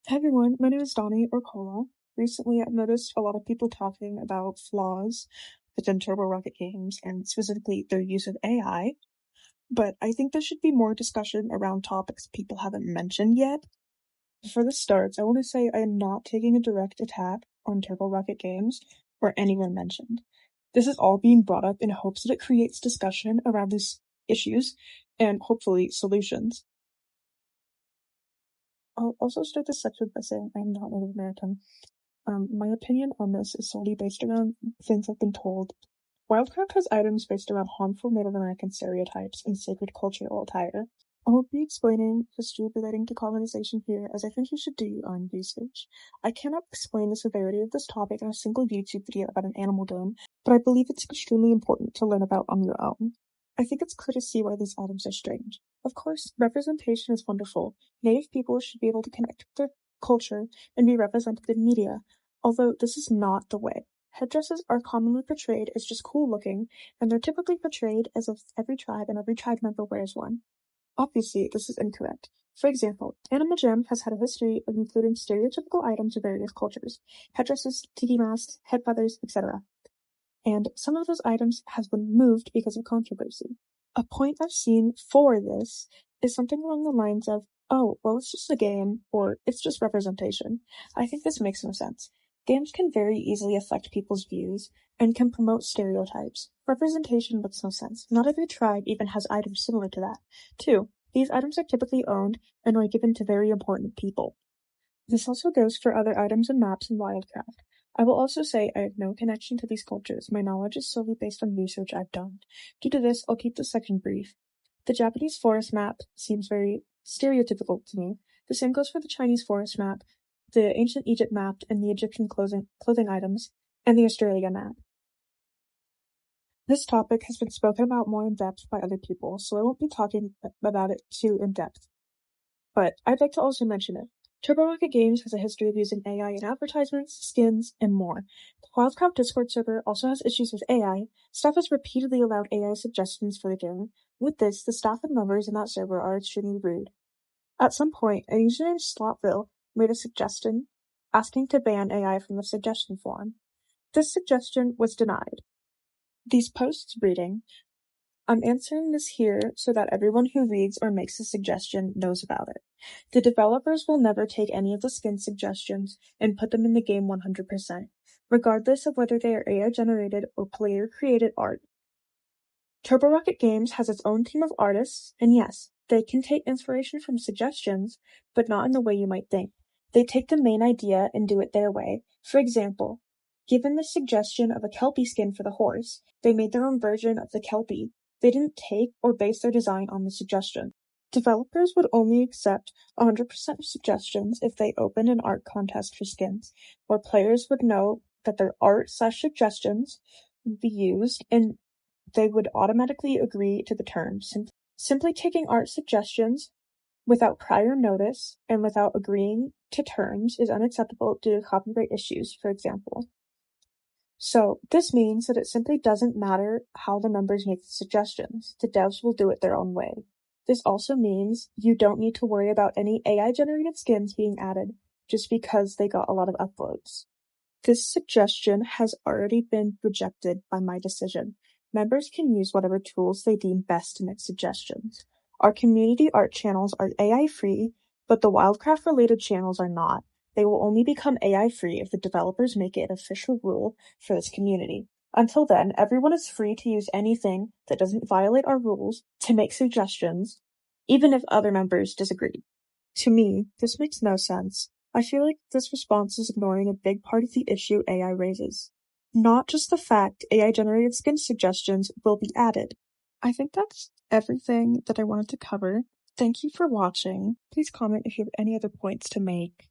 Hi everyone, my name is Donnie or Cola. Recently, I've noticed a lot of people talking about flaws within Turbo Rocket games and specifically their use of AI, but I think there should be more discussion around topics people haven't mentioned yet. Before this starts, I want to say I am not taking a direct attack on Turbo Rocket games or anyone mentioned. This is all being brought up in hopes that it creates discussion around these issues and hopefully solutions. I'll also start this section by saying I am not Native American. My opinion on this is solely based around things I've been told. Wildcraft has items based around harmful Native American stereotypes and sacred cultural attire. I won't be explaining history relating to colonization here, as I think you should do your own research. I cannot explain the severity of this topic in a single YouTube video about an animal dome, but I believe it's extremely important to learn about on your own. I think it's clear to see why these items are strange. Of course, representation is wonderful. Native people should be able to connect with their culture and be represented in media, although this is not the way. Headdresses are commonly portrayed as just cool looking, and they're typically portrayed as if every tribe and every tribe member wears one. Obviously, this is incorrect. For example, Anima Jam has had a history of including stereotypical items of various cultures, headdresses, tiki masks, head feathers, etc. And some of those items have been removed because of controversy. A point I've seen for this is something along the lines of, oh, well, it's just a game, or it's just representation. I think this makes no sense. Games can very easily affect people's views and can promote stereotypes. Representation makes no sense. Not every tribe even has items similar to that. 2. These items are typically owned and are given to very important people. This also goes for other items and maps in Wildcraft. I will also say I have no connection to these cultures. My knowledge is solely based on research I've done. Due to this, I'll keep this section brief. The Japanese forest map seems very stereotypical to me. The same goes for the Chinese forest map, the ancient Egypt map, and the Egyptian clothing items, and the Australia map. This topic has been spoken about more in depth by other people, so I won't be talking about it too in depth. But I'd like to also mention it. Turbo Rocket Games has a history of using AI in advertisements, skins, and more. The Wildcraft Discord server also has issues with AI. Staff has repeatedly allowed AI suggestions for the game. With this, the staff and members in that server are extremely rude. At some point, a user named Slotville made a suggestion asking to ban AI from the suggestion forum. This suggestion was denied. These posts reading, I'm answering this here so that everyone who reads or makes a suggestion knows about it. The developers will never take any of the skin suggestions and put them in the game 100%, regardless of whether they are AI-generated or player-created art. Turbo Rocket Games has its own team of artists, and yes, they can take inspiration from suggestions, but not in the way you might think. They take the main idea and do it their way. For example, given the suggestion of a Kelpie skin for the horse, they made their own version of the Kelpie. They didn't take or base their design on the suggestion. Developers would only accept 100% of suggestions if they opened an art contest for skins, where players would know that their art/suggestions would be used and they would automatically agree to the terms. Simply taking art suggestions without prior notice and without agreeing to terms is unacceptable due to copyright issues, for example. So, this means that it simply doesn't matter how the members make the suggestions. The devs will do it their own way. This also means you don't need to worry about any AI-generated skins being added just because they got a lot of upvotes. This suggestion has already been rejected by my decision. Members can use whatever tools they deem best to make suggestions. Our community art channels are AI-free, but the Wildcraft-related channels are not. They will only become AI-free if the developers make it an official rule for this community. Until then, everyone is free to use anything that doesn't violate our rules to make suggestions, even if other members disagree. To me, this makes no sense. I feel like this response is ignoring a big part of the issue AI raises. Not just the fact AI-generated skin suggestions will be added. I think that's everything that I wanted to cover. Thank you for watching. Please comment if you have any other points to make.